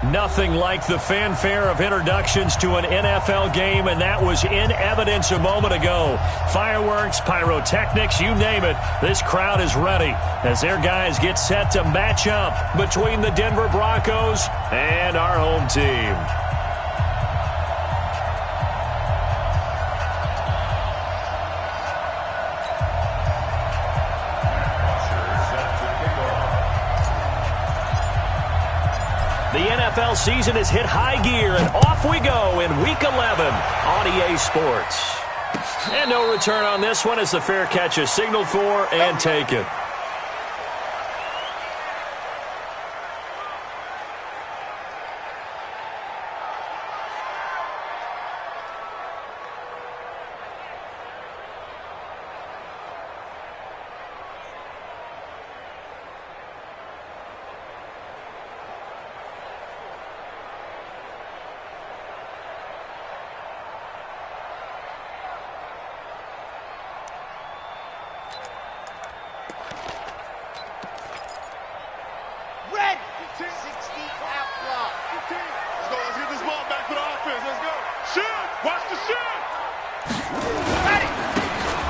Nothing like the fanfare of introductions to an NFL game, and that was in evidence a moment ago. Fireworks, pyrotechnics, you name it. This crowd is ready as their guys get set to match up between the Denver Broncos and our home team. The NFL season has hit high gear, and off we go in Week 11 on EA Sports. And no return on this one as the fair catch is signaled for and taken.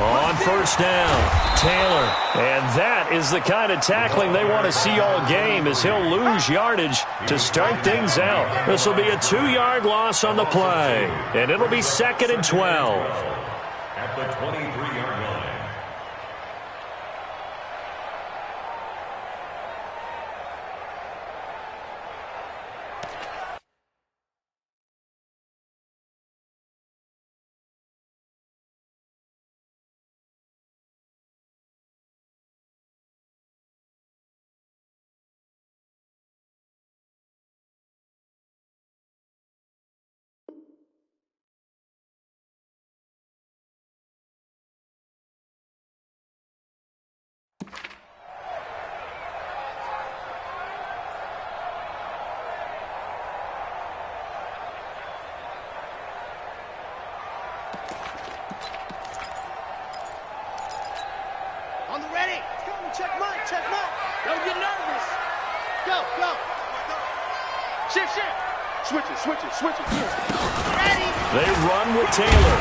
On first down, Taylor. And that is the kind of tackling they want to see all game as he'll lose yardage to start things out. This will be a 2-yard loss on the play, and it'll be 2nd and 12. At the 23-yard line. Switch it. Ready. They run with Taylor.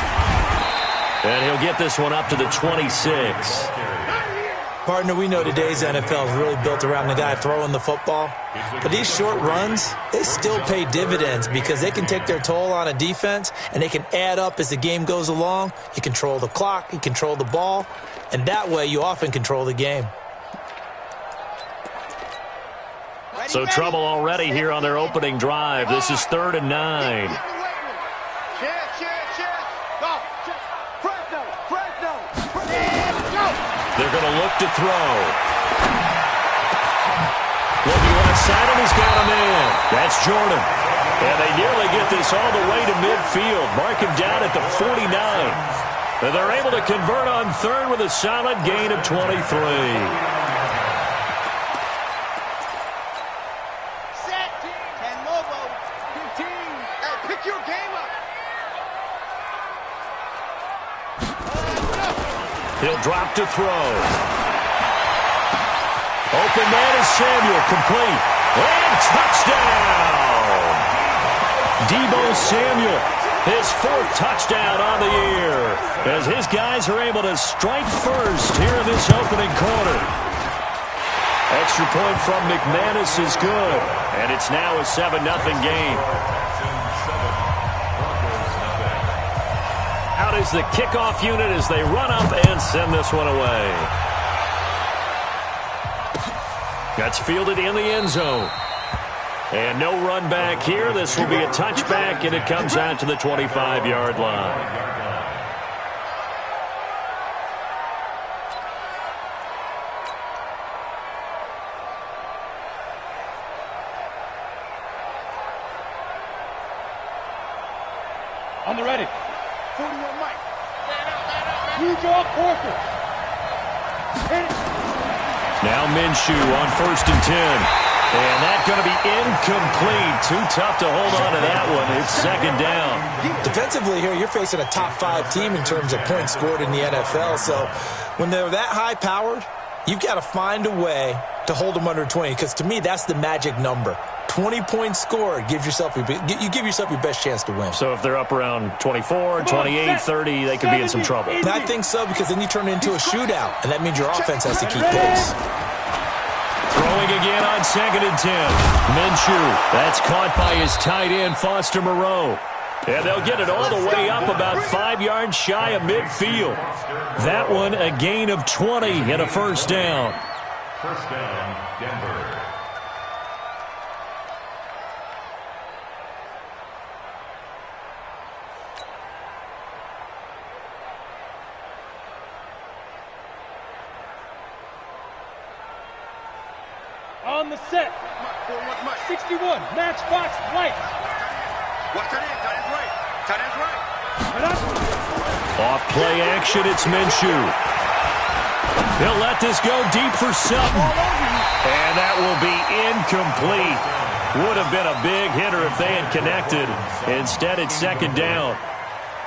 And he'll get this one up to the 26. Partner, we know today's NFL is really built around the guy throwing the football. But these short runs, they still pay dividends because they can take their toll on a defense, and they can add up as the game goes along. You control the clock, you control the ball, and that way you often control the game. So trouble already here on their opening drive. This is 3rd and 9. They're going to look to throw. Looking left side, and he's got him in. That's Jordan. And they nearly get this all the way to midfield. Mark him down at the 49. And they're able to convert on 3rd with a solid gain of 23. He'll drop to throw. Open man is Samuel, complete. And touchdown! Deebo Samuel, his 4th touchdown on the year, as his guys are able to strike first here in this opening quarter. Extra point from McManus is good, and it's now a 7-0 game. Out is the kickoff unit as they run up and send this one away. That's fielded in the end zone. And no run back here. This will be a touchback, and it comes out to the 25-yard line. On the ready. 41 Mike. You draw Corker. Now Minshew on 1st and 10. And that's going to be incomplete. Too tough to hold on to that one. It's 2nd down. Defensively here, you're facing a top 5 team in terms of points scored in the NFL. So when they're that high-powered, you've got to find a way to hold them under 20. Because to me, that's the magic number. 20 points scored gives yourself you give yourself your best chance to win. So if they're up around 24, 28, 30, they could be in some trouble. And I think so, because then you turn it into a shootout, and that means your offense has to keep pace. Throwing again on 2nd and 10. Minshew, that's caught by his tight end, Foster Moreau. And they'll get it all the way up about 5 yards shy of midfield. That one a gain of 20 and a first down. First down, Denver. On the set. 61. Matchbox light. Watch tight end. Tight end's right. Tight end's right. Off play action, it's Minshew. He'll let this go deep for Sutton. And that will be incomplete. Would have been a big hitter if they had connected. Instead, it's 2nd down.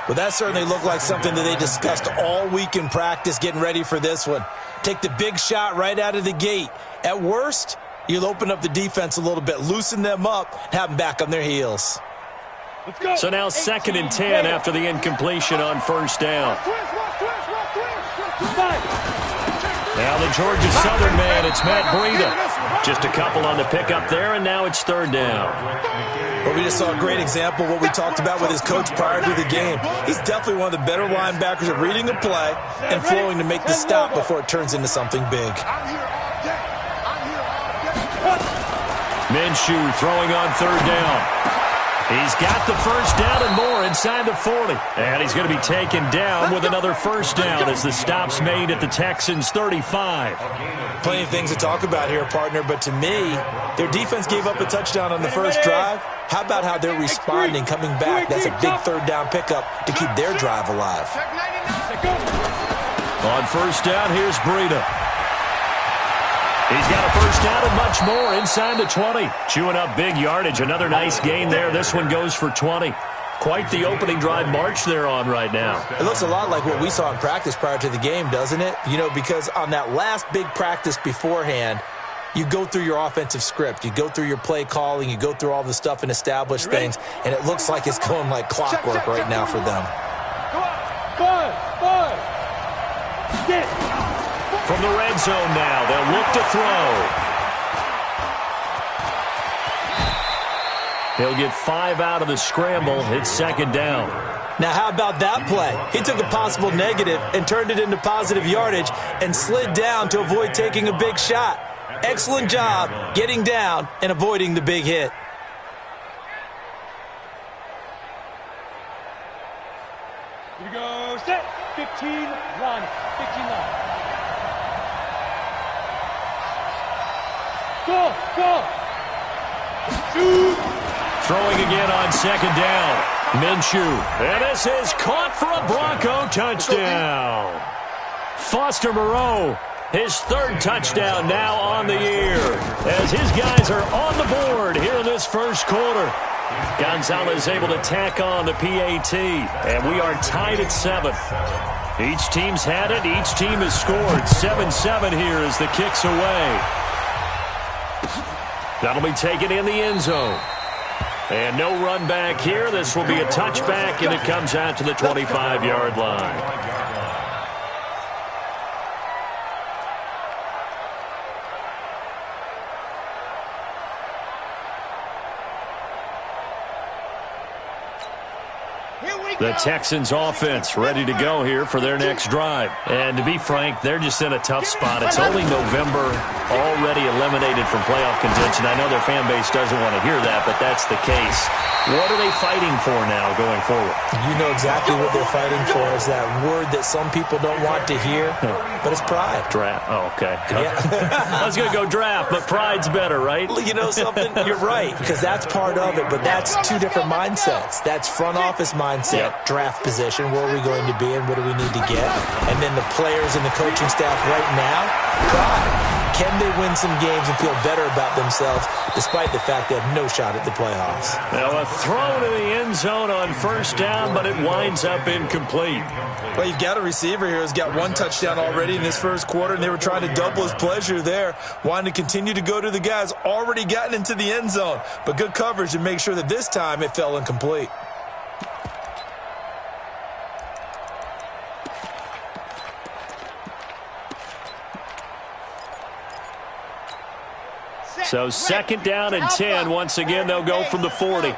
Well, that certainly looked like something that they discussed all week in practice, getting ready for this one. Take the big shot right out of the gate. At worst, you'll open up the defense a little bit, loosen them up, and have them back on their heels. Let's go. So now 2nd and 10 after the incompletion on first down. Now the Georgia Southern man, it's Matt Breida. Just a couple on the pickup there, and now it's 3rd down. Well, we just saw a great example of what we talked about with his coach prior to the game. He's definitely one of the better linebackers at reading a play and flowing to make the stop before it turns into something big. Minshew throwing on 3rd down. He's got the first down and more inside the 40. And he's going to be taken down with another first down as the stop's made at the Texans' 35. Plenty of things to talk about here, partner, but to me, their defense gave up a touchdown on the first drive. How about how they're responding, coming back? That's a big 3rd down pickup to keep their drive alive. On first down, here's Breida. He's got a first down and much more inside the 20. Chewing up big yardage. Another nice gain there. This one goes for 20. Quite the opening drive march they're on right now. It looks a lot like what we saw in practice prior to the game, doesn't it? You know, because on that last big practice beforehand, you go through your offensive script. You go through your play calling. You go through all the stuff and establish things. And it looks like it's going like clockwork right now for them. From the red zone now, they'll look to throw. He'll get 5 out of the scramble. It's 2nd down. Now, how about that play? He took a possible negative and turned it into positive yardage and slid down to avoid taking a big shot. Excellent job getting down and avoiding the big hit. Here we go. Set. 15 line. 15 line. Go. Shoot. Throwing again on 2nd down. Minshew. And this is caught for a Bronco touchdown. Foster Moreau, his 3rd touchdown now on the year, as his guys are on the board here in this first quarter. Gonzalez able to tack on the PAT, and we are tied at 7. Each team's had it. Each team has scored. 7-7 here as the kick's away. That'll be taken in the end zone. And no run back here. This will be a touchback, and it comes out to the 25-yard line. The Texans offense ready to go here for their next drive. And to be frank, they're just in a tough spot. It's only November, already eliminated from playoff contention. I know their fan base doesn't want to hear that, but that's the case. What are they fighting for now going forward? You know exactly what they're fighting for. Is that word that some people don't want to hear, but it's pride. Draft. Oh, okay. Yeah. I was going to go draft, but pride's better, right? You know something? You're right, because that's part of it, but that's two different mindsets. That's front office mindset, draft position, where are we going to be and what do we need to get? And then the players and the coaching staff right now, pride. can they win some games and feel better about themselves despite the fact they have no shot at the playoffs? Now a throw to the end zone on first down, but it winds up incomplete. Well, you've got a receiver here who's got one touchdown already in this first quarter, and they were trying to double his pleasure there, wanting to continue to go to the guys already gotten into the end zone. But good coverage to make sure that this time it fell incomplete. So second down and 10. Once again, they'll go from the 40. Number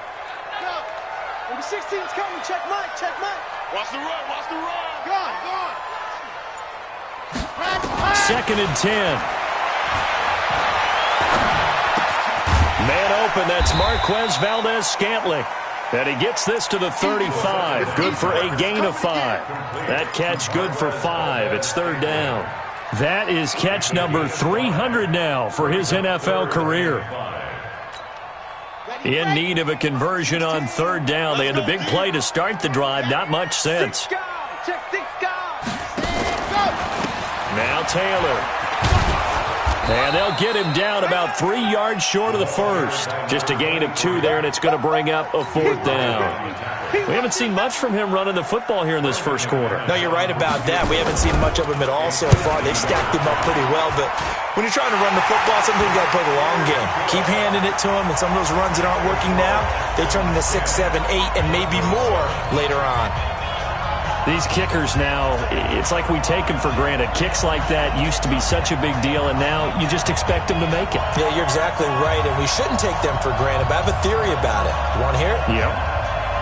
16's coming. Check Mike. Check Mike. Watch the run. Watch the run. Gone. Second and 10. Man open. That's Marquez Valdez-Scantling. And he gets this to the 35. Good for a gain of 5. That catch good for 5. It's third down. That is catch number 300 now for his NFL career. In need of a conversion on third down. They had the big play to start the drive. Not much sense. Now Taylor. And they'll get him down about 3 yards short of the first. Just a gain of 2 there, and it's going to bring up a fourth down. We haven't seen much from him running the football here in this first quarter. No, you're right about that. We haven't seen much of him at all so far. They've stacked him up pretty well, but when you're trying to run the football, sometimes you got to play the long game. Keep handing it to him, and some of those runs that aren't working now, they turn into 6, 7, 8, and maybe more later on. These kickers now, it's like we take them for granted. Kicks like that used to be such a big deal, and now you just expect them to make it. Yeah, you're exactly right, and we shouldn't take them for granted, but I have a theory about it. You want to hear it? Yep.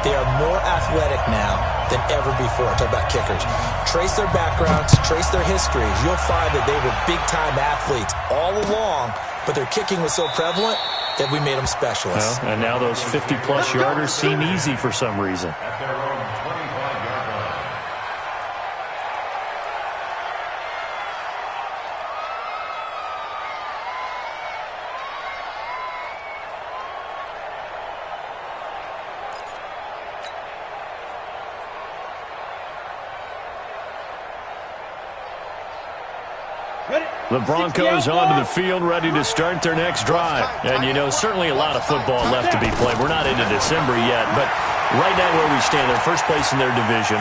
They are more athletic now than ever before. Talk about kickers. Trace their backgrounds, trace their histories. You'll find that they were big-time athletes all along, but their kicking was so prevalent that we made them specialists. Well, and now those 50-plus yarders seem easy for some reason. The Broncos onto the field, ready to start their next drive. And, you know, certainly a lot of football left to be played. We're not into December yet, but right now where we stand, they're first place in their division.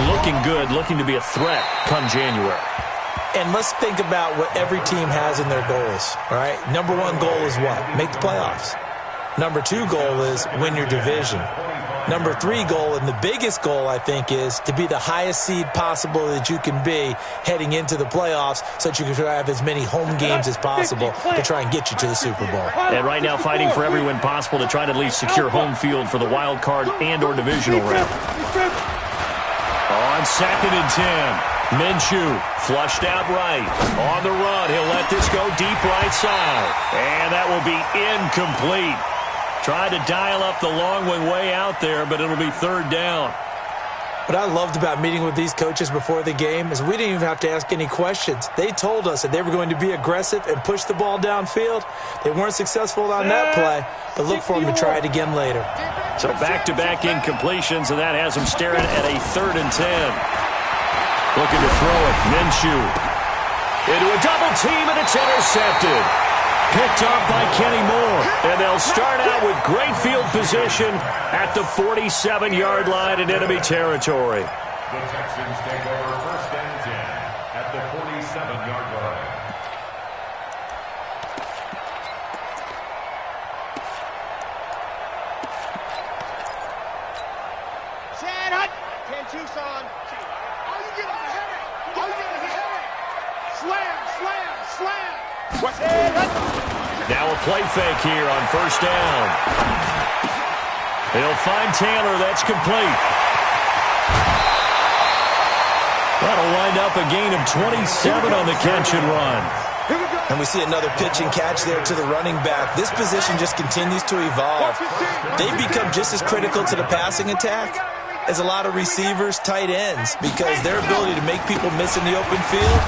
Looking good, looking to be a threat come January. And let's think about what every team has in their goals, all right? Number 1 goal is what? Make the playoffs. Number 2 goal is win your division. Number 3 goal, and the biggest goal, I think, is to be the highest seed possible that you can be heading into the playoffs so that you can have as many home games as possible to try and get you to the Super Bowl. And right now fighting for every win possible to try to at least secure home field for the wild card and or divisional round. On second and 10, Minshew flushed out right. On the run, he'll let this go deep right side. And that will be incomplete. Tried to dial up the long one way out there, but it'll be third down. What I loved about meeting with these coaches before the game is we didn't even have to ask any questions. They told us that they were going to be aggressive and push the ball downfield. They weren't successful on that play, but look for them to try it again later. So back-to-back incompletions, and that has them staring at a third and 10. Looking to throw it. Minshew into a double team, and it's intercepted. Picked up by Kenny Moore. And they'll start out with great field position at the 47-yard line in enemy territory. The Texans take over first and 10 at the 47-yard line. Chad Hut. 10 Tucson. All you get is a headache. All you get is a headache. Slam, slam, slam. Now a play fake here on first down. He'll find Taylor. That's complete. That'll wind up a gain of 27 on the catch and run. And we see another pitch and catch there to the running back. This position just continues to evolve. They've become just as critical to the passing attack as a lot of receivers, tight ends, because their ability to make people miss in the open field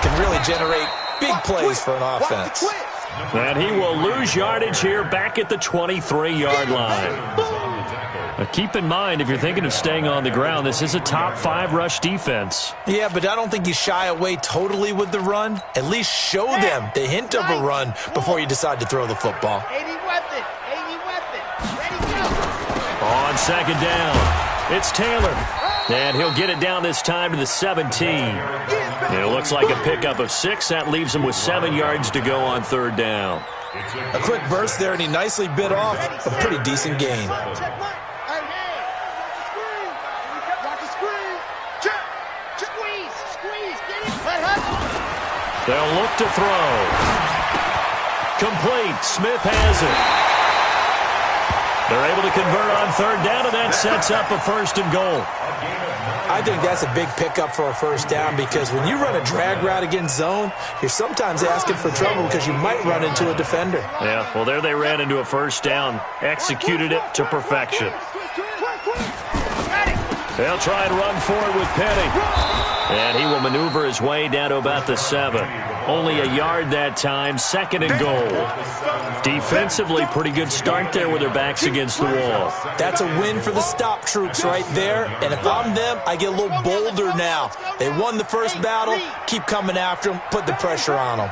can really generate big plays for an offense. And he will lose yardage here back at the 23-yard line. Keep in mind, if you're thinking of staying on the ground, this is a top 5 rush defense. Yeah, but I don't think you shy away totally with the run. At least show them the hint of a run before you decide to throw the football. 80 weapon. 80 weapon. Ready, go. On second down, it's Taylor. And he'll get it down this time to the 17. It looks like a pickup of 6. That leaves him with 7 yards to go on third down. A quick burst there, and he nicely bit off a pretty decent gain. They'll look to throw. Complete. Smith has it. They're able to convert on third down, and that sets up a first and goal. I think that's a big pickup for a first down because when you run a drag route against zone, you're sometimes asking for trouble because you might run into a defender. Yeah, well, there they ran into a first down, executed it to perfection. They'll try and run forward with Penny. And he will maneuver his way down to about the 7. Only a yard that time, second and goal. Defensively, pretty good start there with their backs against the wall. That's a win for the stop troops right there. And if I'm them, I get a little bolder now. They won the first battle. Keep coming after them. Put the pressure on them.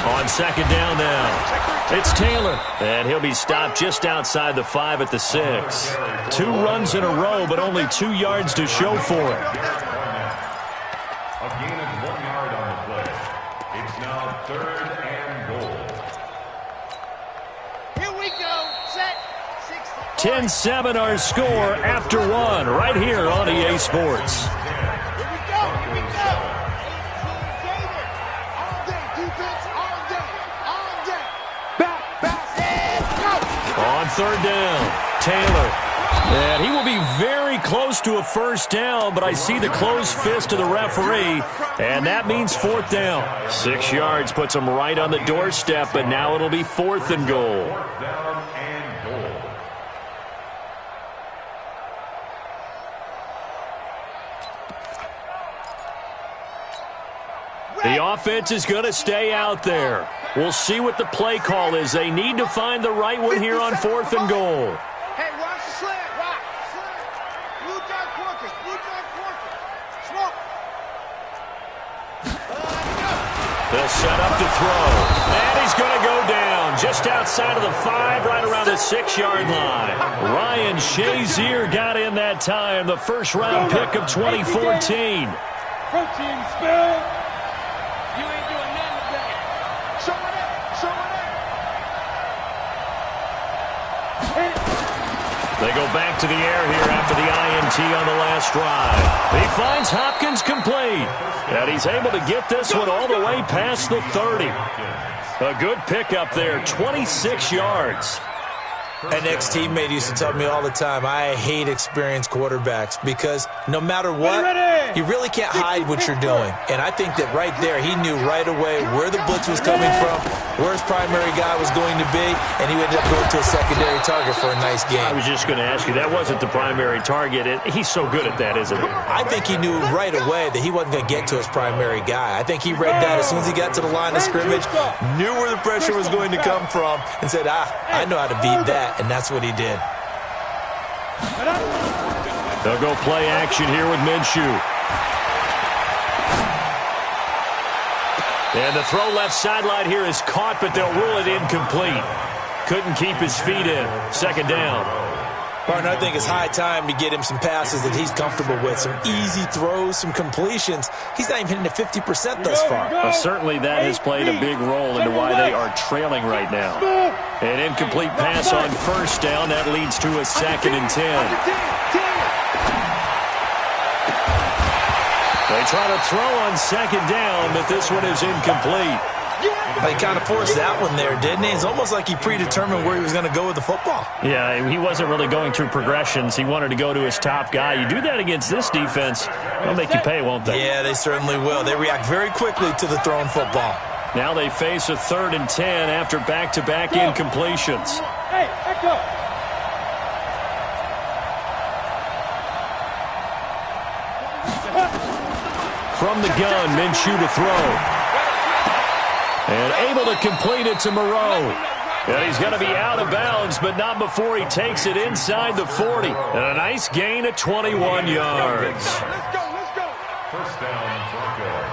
On second down now, it's Taylor. And he'll be stopped just outside the 5 at the 6. 2 runs in a row, but only 2 yards to show for it. A gain of 1 yard on the play. It's now third and goal. Here we go. Set. 10-7 our score after 1 right here on EA Sports. On third down, Taylor. And he will be very close to a first down, but I see the closed fist of the referee, and that means fourth down. 6 yards puts him right on the doorstep, but now it'll be fourth and goal. Down and goal. The offense is going to stay out there. We'll see what the play call is. They need to find the right one here on fourth and goal. Hey, watch the slant. Watch. Slant. Blue dot quarter. Blue dot quarter. Smoke. They'll set up to throw. And he's going to go down just outside of the 5, right around the 6-yard line. Ryan Shazier got in that time, the first-round pick of 2014. Protein spill. You ain't doing nothing today. Show it up. Show it up. They go back to the air here after the INT on the last drive. He finds Hopkins complete. And he's able to get this one all the way past the 30. A good pickup there, 26 yards. An ex-teammate used to tell me all the time, I hate experienced quarterbacks because no matter what, you really can't hide what you're doing. And I think that right there, he knew right away where the blitz was coming from, where his primary guy was going to be, and he ended up going to a secondary target for a nice game. I was just going to ask you, that wasn't the primary target. He's so good at that, isn't he? I think he knew right away that he wasn't going to get to his primary guy. I think he read that as soon as he got to the line of scrimmage, knew where the pressure was going to come from, and said, I know how to beat that. And that's what he did. They'll go play action here with Minshew. And the throw left sideline here is caught, but they'll rule it incomplete. Couldn't keep his feet in. Second down. Partner, I think it's high time to get him some passes that he's comfortable with. Some easy throws, some completions. He's not even hitting the 50% thus far. Certainly that has played a big role into why they are trailing right now. An incomplete pass on first down. That leads to a 2nd and 10. They try to throw on second down, but this one is incomplete. He kind of forced that one there, didn't he? It's almost like he predetermined where he was going to go with the football. Yeah, he wasn't really going through progressions. He wanted to go to his top guy. You do that against this defense, they'll make you pay, won't they? Yeah, they certainly will. They react very quickly to the thrown football. Now they face a 3rd and 10 after back-to-back incompletions. Hey, echo. from the gun. Minshew to throw. And able to complete it to Moreau. And he's going to be out of bounds, but not before he takes it inside the 40. And a nice gain of 21 yards. Let's go. First down, Broncos.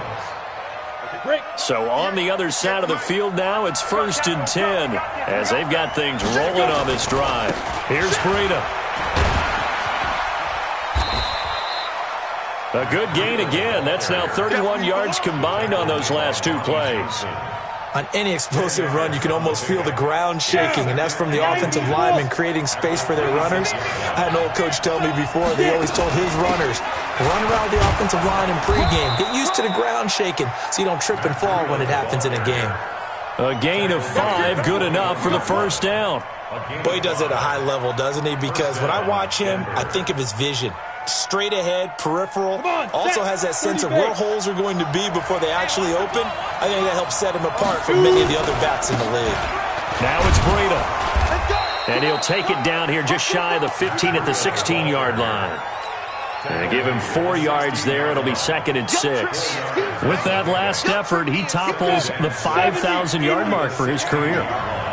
So on the other side of the field now, it's 1st and 10 as they've got things rolling on this drive. Here's Breida. A good gain again. That's now 31 yards combined on those last 2 plays. On any explosive run, you can almost feel the ground shaking, and that's from the offensive linemen creating space for their runners. I had an old coach tell me before, they always told his runners, run around the offensive line in pregame. Get used to the ground shaking so you don't trip and fall when it happens in a game. A gain of 5, good enough for the first down. Boy, he does it at a high level, doesn't he? Because when I watch him, I think of his vision. Straight ahead, peripheral, also has that sense of where holes are going to be before they actually open. I think that helps set him apart from many of the other backs in the league. Now it's Breida. And he'll take it down here just shy of the 15 at the 16-yard line. And give him 4 yards there. It'll be 2nd and 6. With that last effort, he topples the 5,000-yard mark for his career.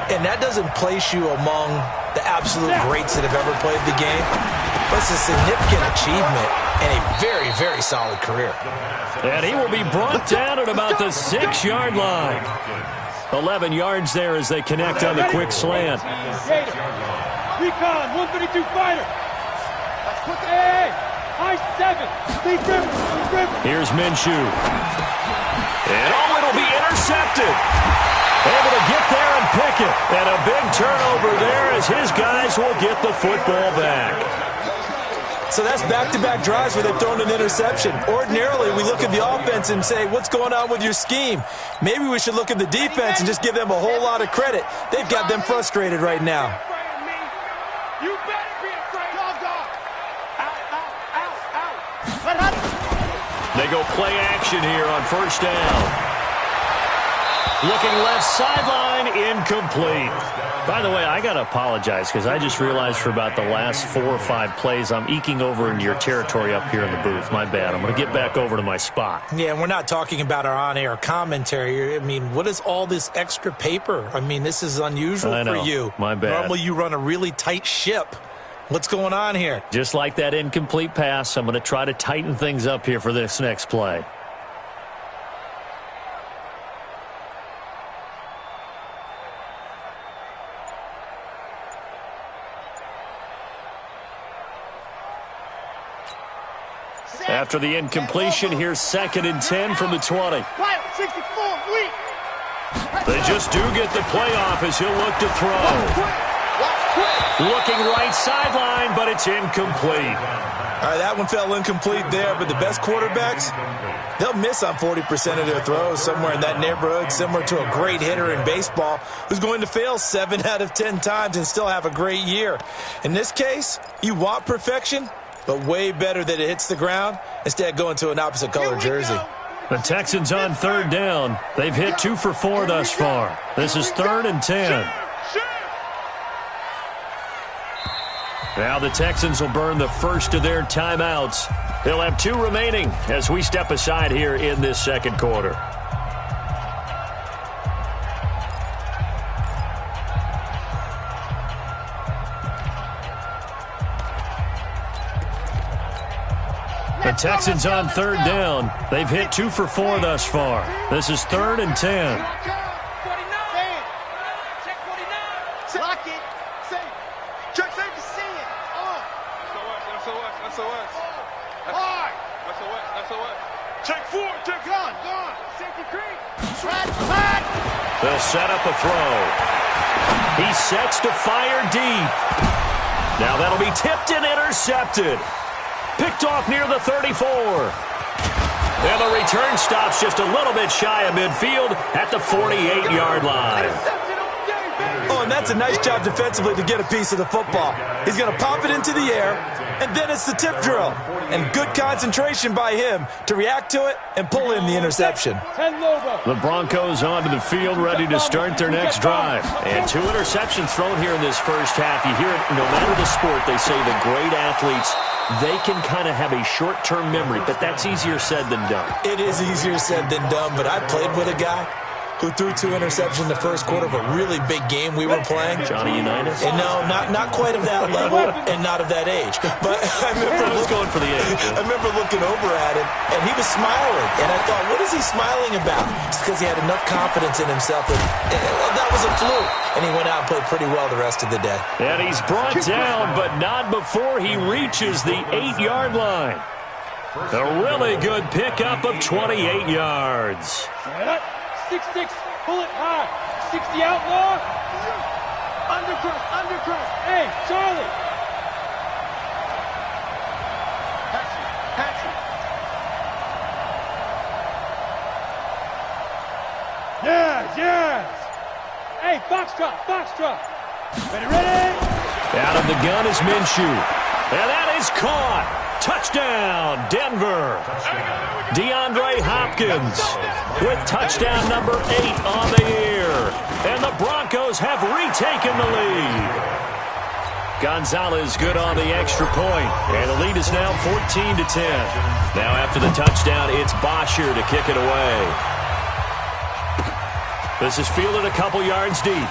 And that doesn't place you among the absolute greats that have ever played the game. But it's a significant achievement and a very, very solid career. And he will be brought down at about the 6-yard line. 11 yards there as they connect on the quick slant. Recon, 132 fighter. Hey, high 7. Steve Rivers. Here's Minshew. And it'll be intercepted. Able to get there and pick it. And a big turnover there as his guys will get the football back. So that's back-to-back drives where they've thrown an interception. Ordinarily, we look at the offense and say, what's going on with your scheme? Maybe we should look at the defense and just give them a whole lot of credit. They've got them frustrated right now. You better be afraid. Out. They go play action here on first down. Looking left sideline, incomplete. By the way, I got to apologize because I just realized for about the last 4 or 5 plays, I'm eking over into your territory up here in the booth. My bad. I'm going to get back over to my spot. Yeah, and we're not talking about our on-air commentary. I mean, what is all this extra paper? I mean, this is unusual for you. My bad. Normally you run a really tight ship. What's going on here? Just like that incomplete pass, I'm going to try to tighten things up here for this next play. After the incompletion, here's 2nd and 10 from the 20. They just do get the playoff as he'll look to throw. Looking right sideline, but it's incomplete. All right, that one fell incomplete there, but the best quarterbacks, they'll miss on 40% of their throws, somewhere in that neighborhood, similar to a great hitter in baseball who's going to fail 7 out of 10 times and still have a great year. In this case, you want perfection, but way better that it hits the ground instead of going to an opposite color jersey. The Texans on 3rd down. They've hit 2 for 4 thus far. This is 3rd and 10. Now the Texans will burn the first of their timeouts. They'll have 2 remaining as we step aside here in this second quarter. The Texans on 3rd down. They've hit 2 for 4 thus far. This is 3rd and 10. Lock it. Safe. Check safe to see it. SOS. Hard. SOS. Check 4. Check gone. Safety creep. Flat. They'll set up a throw. He sets to fire deep. Now that'll be tipped and intercepted. Picked off near the 34. And the return stops just a little bit shy of midfield at the 48-yard line. On and that's a nice job defensively to get a piece of the football. He's going to pop it into the air, and then it's the tip drill. And good concentration by him to react to it and pull in the interception. The Broncos onto the field, ready to start their next drive. And 2 interceptions thrown here in this first half. You hear it, no matter the sport, they say the great athletes, they can kind of have a short-term memory, but that's easier said than done. It is easier said than done, but I played with a guy who threw 2 interceptions in the first quarter of a really big game we were playing. Johnny Unitas? And no, not quite of that level and not of that age. But I was going for the age. I remember looking over at him, and he was smiling. And I thought, what is he smiling about? It's because he had enough confidence in himself that that was a fluke. And he went out and played pretty well the rest of the day. And he's brought down, but not before he reaches the 8-yard line. A really good pickup of 28 yards. 6-6, pull it high. 60 outlaw. Undercross. Hey, Charlie. Patsy. Yes. Hey, Foxtrot. Ready? Out of the gun is Minshew. And that is caught. Touchdown, Denver. DeAndre Hopkins with touchdown number 8 on the year. And the Broncos have retaken the lead. Gonzalez good on the extra point. And the lead is now 14-10. Now after the touchdown, it's Bosher to kick it away. This is fielded a couple yards deep.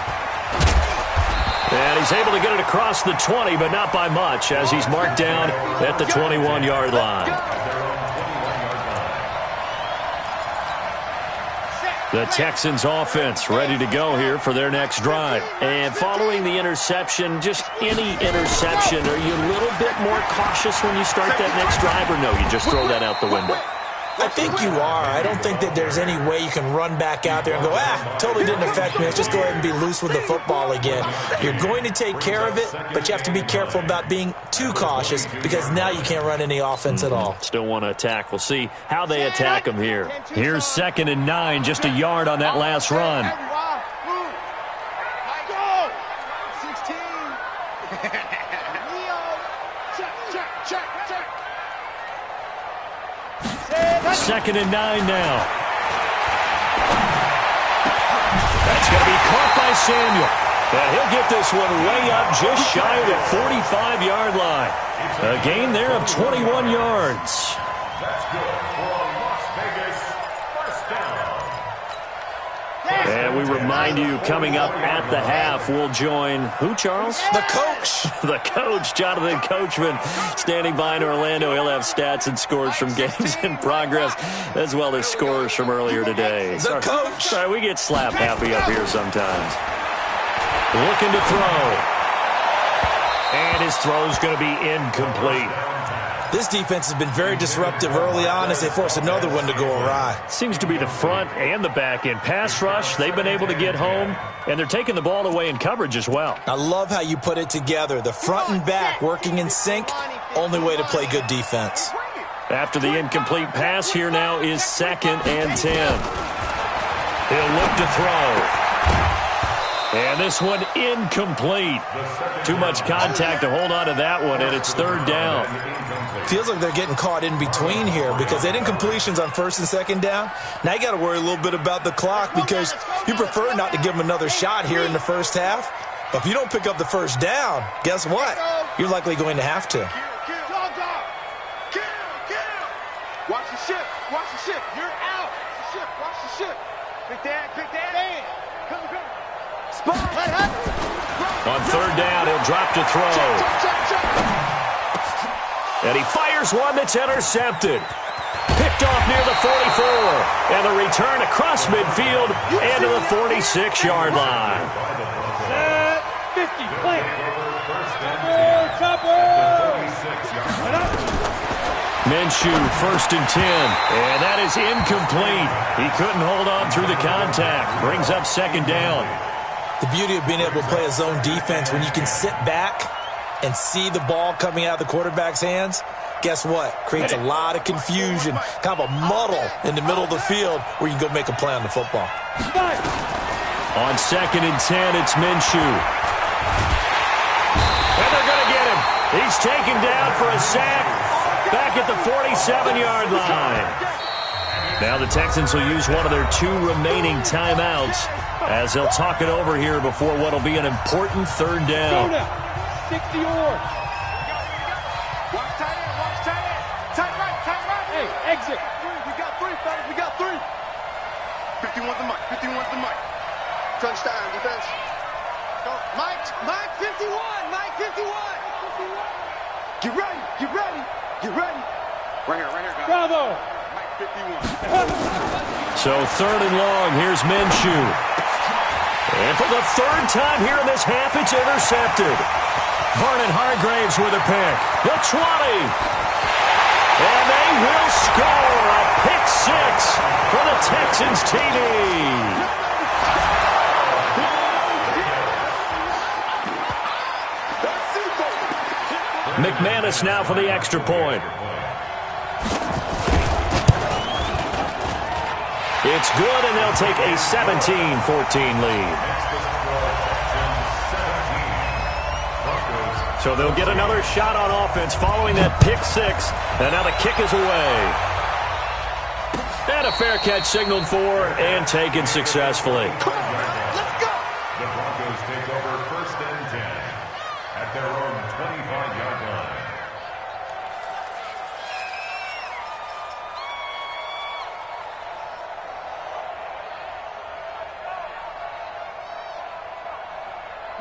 And he's able to get it across the 20, but not by much, as he's marked down at the 21-yard line. The Texans offense ready to go here for their next drive. And following the interception, just any interception, are you a little bit more cautious when you start that next drive, or no, you just throw that out the window? I think you are. I don't think that there's any way you can run back out there and go, totally didn't affect me. Let's just go ahead and be loose with the football again. You're going to take care of it, but you have to be careful about being too cautious because now you can't run any offense at all. Still want to attack. We'll see how they attack them here. Here's 2nd and 9, just a yard on that last run. Second and 9 now. That's going to be caught by Samuel. And he'll get this one way up just shy of the 45-yard line. A gain there of 21 yards. That's good for a Las Vegas first down. And we remind you, coming up at the half, we'll join who, Charles? The coach. The coach, Jonathan Coachman, standing by in Orlando. He'll have stats and scores from games in progress, as well as scores from earlier today. The coach. Sorry, we get slap happy up here sometimes. Looking to throw. And his throw's going to be incomplete. This defense has been very disruptive early on as they force another one to go awry. Seems to be the front and the back end. Pass rush, they've been able to get home, and they're taking the ball away in coverage as well. I love how you put it together. The front and back working in sync, only way to play good defense. After the incomplete pass, here now is 2nd and 10. He'll look to throw. And this one incomplete. Too much contact to hold on to that one, and it's 3rd down. Feels like they're getting caught in between here because they had incompletions on 1st and 2nd down. Now you got to worry a little bit about the clock because you prefer not to give them another shot here in the first half. But if you don't pick up the 1st down, guess what? You're likely going to have to. Watch the ship. You're out. Watch the ship. Pick that in. Come. On 3rd down, he'll drop to throw. And he fires one that's intercepted. Picked off near the 44. And the return across midfield and to the 46-yard line. 50, play. Chopper. Minshew, 1st and 10. And that is incomplete. He couldn't hold on through the contact. Brings up 2nd down. The beauty of being able to play a zone defense when you can sit back and see the ball coming out of the quarterback's hands, guess what? Creates a lot of confusion, kind of a muddle in the middle of the field where you can go make a play on the football. On 2nd and 10, it's Minshew. And they're going to get him. He's taken down for a sack back at the 47-yard line. Now the Texans will use one of their 2 remaining timeouts as they'll talk it over here before what will be an important 3rd down. 60 or. Watch tight end, watch tight end. Tight right, tight right. Hey, exit. We got 3, fellas, we got 3. 51's the mic, 51's the mic. Touchdown, defense. Go. Mike 51, Mike 51. Get ready, get ready, get ready. Right here, guys. Bravo. Mike 51. So 3rd and long, here's Minshew. And for the 3rd time here in this half, it's intercepted. Vernon Hargraves with a pick. The 20. And they will score a pick 6 for the Texans TD. McManus now for the extra point. It's good, and they'll take a 17-14 lead. So they'll get another shot on offense following that pick 6, and now the kick is away. And a fair catch signaled for and taken successfully. Let's go. The Broncos take over 1st and 10 at their own 25-yard line.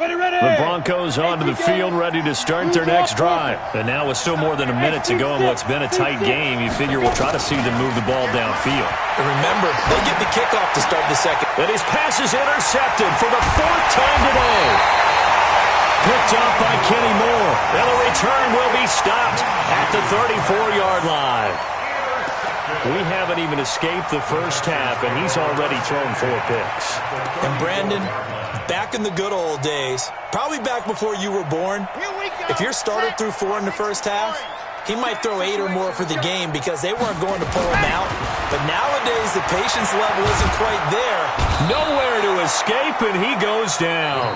The Broncos onto the field, ready to start their next drive. And now with still more than a minute to go in what's been a tight game, you figure we'll try to see them move the ball downfield. And remember, they get the kickoff to start the second. And his pass is intercepted for the 4th time today. Picked up by Kenny Moore. And the return will be stopped at the 34-yard line. We haven't even escaped the first half, and he's already thrown 4 picks. And Brandon, back in the good old days, probably back before you were born, if your starter threw 4 in the first half, he might throw 8 or more for the game because they weren't going to pull him out. But nowadays, the patience level isn't quite there. Nowhere to escape, and he goes down.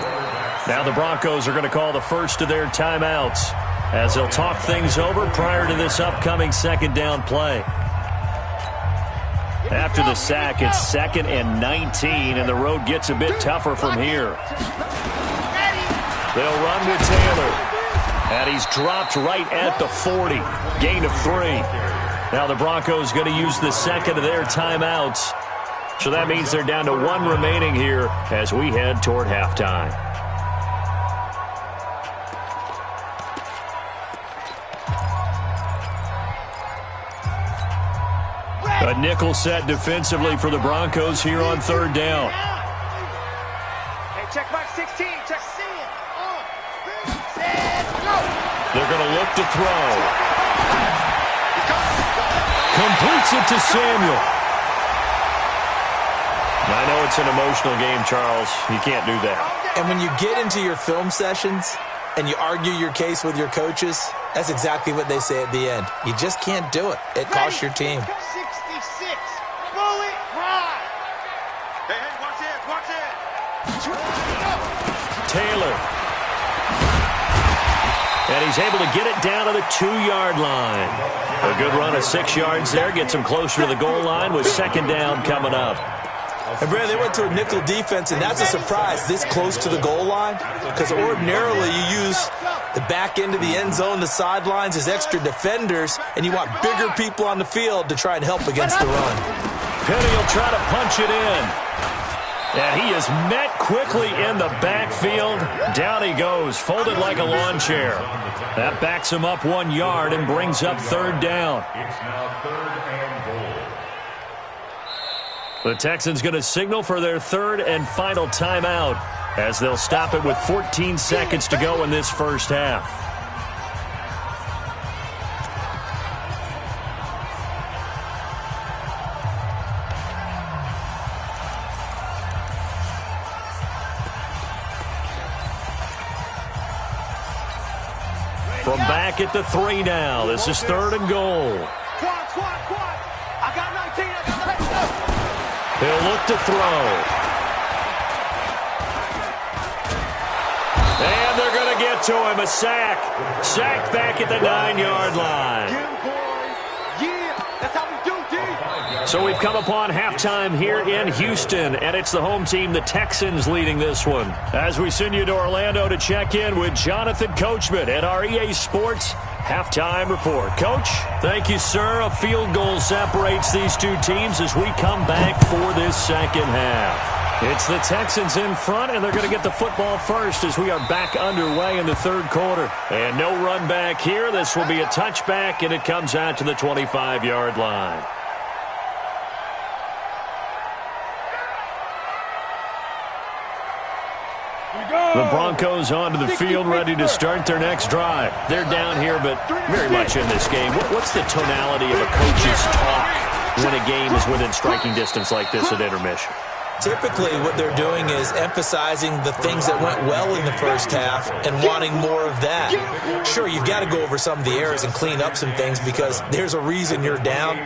Now the Broncos are going to call the first of their timeouts as they'll talk things over prior to this upcoming 2nd down play. After the sack, it's 2nd and 19, and the road gets a bit tougher from here. They'll run with Taylor. And he's dropped right at the 40. Gain of 3. Now the Broncos going to use the 2nd of their timeouts. So that means they're down to 1 remaining here as we head toward halftime. A nickel set defensively for the Broncos here on 3rd down. Hey, check Mike 16. Check C. They're going to look to throw. Completes it to Samuel. I know it's an emotional game, Charles. You can't do that. And when you get into your film sessions and you argue your case with your coaches, that's exactly what they say at the end. You just can't do it. It costs your team. 66. Bullet high. Hey, watch it, watch it. Taylor. And he's able to get it down to the 2-yard line. A good run of 6 yards there. Gets him closer to the goal line with 2nd down coming up. And, Brad, they went to a nickel defense, and that's a surprise this close to the goal line because ordinarily you use the back end of the end zone, the sidelines as extra defenders, and you want bigger people on the field to try and help against the run. Penny will try to punch it in. And he is met quickly in the backfield. Down he goes, folded like a lawn chair. That backs him up 1 yard and brings up 3rd down. It's now 3rd and goal. The Texans going to signal for their 3rd and final timeout as they'll stop it with 14 seconds to go in this first half. From back at the 3 now. This is 3rd and goal. Quad. I got 19. He'll look to throw. they're going to get to him. A sack. Sacked back at the 9-yard line. That's how we do, D. So we've come upon halftime here in Houston, and it's the home team, the Texans, leading this one. As we send you to Orlando to check in with Jonathan Coachman at our EA Sports Halftime Report. Coach? Thank you, sir. A field goal separates these two teams as we come back for this second half. It's the Texans in front, and they're going to get the football first as we are back underway in the third quarter. And no run back here. This will be a touchback, and it comes out to the 25-yard line. The Broncos onto the field, ready to start their next drive. They're down here, but very much in this game. What's the tonality of a coach's talk when a game is within striking distance like this at intermission? Typically, what they're doing is emphasizing the things that went well in the first half and wanting more of that. Sure, you've got to go over some of the errors and clean up some things because there's a reason you're down.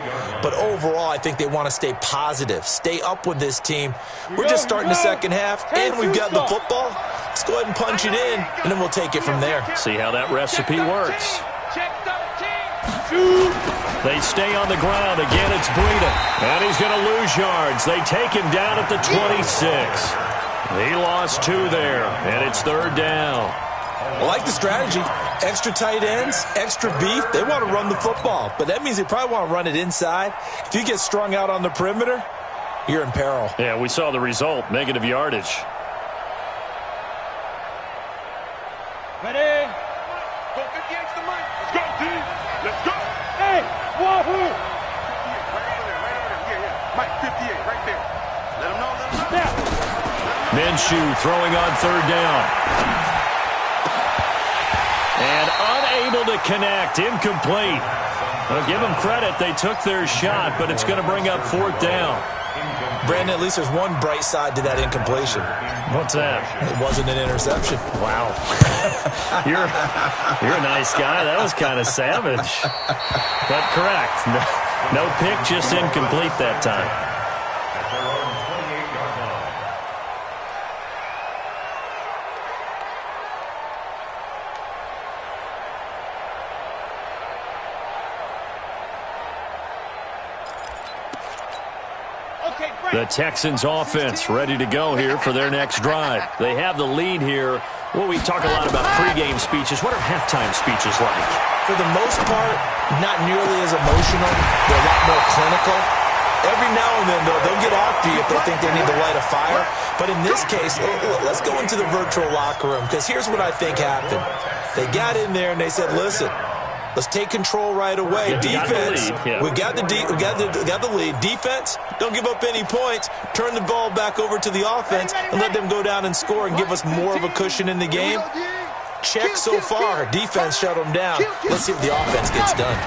But overall, I think they want to stay positive, stay up with this team. We're just starting the second half, and we've got the football. Let's go ahead and punch it in, and then we'll take it from there. See how that recipe works. They stay on the ground. Again, it's Breida. And he's going to lose yards. They take him down at the 26. He lost 2 there, and it's third down. I like the strategy. Extra tight ends, extra beef. They want to run the football, but that means they probably want to run it inside. If you get strung out on the perimeter, you're in peril. Yeah, we saw the result, negative yardage. Ready? Go 58's the mic. Let's go, D. Let's go. Hey, Wahoo! Right over there. Yeah. Mike, 58, right there. Let him know, Snap. Minshew throwing on third down. And unable to connect, incomplete. Well, give them credit, they took their shot, but it's going to bring up fourth down. Brandon, at least there's one bright side to that incompletion. What's that? It wasn't an interception. Wow. You're a nice guy. That was kind of savage. But correct. No pick, just incomplete that time. The Texans offense ready to go here for their next drive. They have the lead here. Well, we talk a lot about pregame speeches. What are halftime speeches like? For the most part, not nearly as emotional. They're a lot more clinical. Every now and then, though, they'll get after you if they think they need to light a fire. But in this case, let's go into the virtual locker room because here's what I think happened. They got in there and they said, listen, let's take control right away. Defense, we got the lead. Defense, don't give up any points. Turn the ball back over to the offense and let them go down and score and give us more of a cushion in the game. Check so far. Defense shut them down. Let's see if the offense gets done.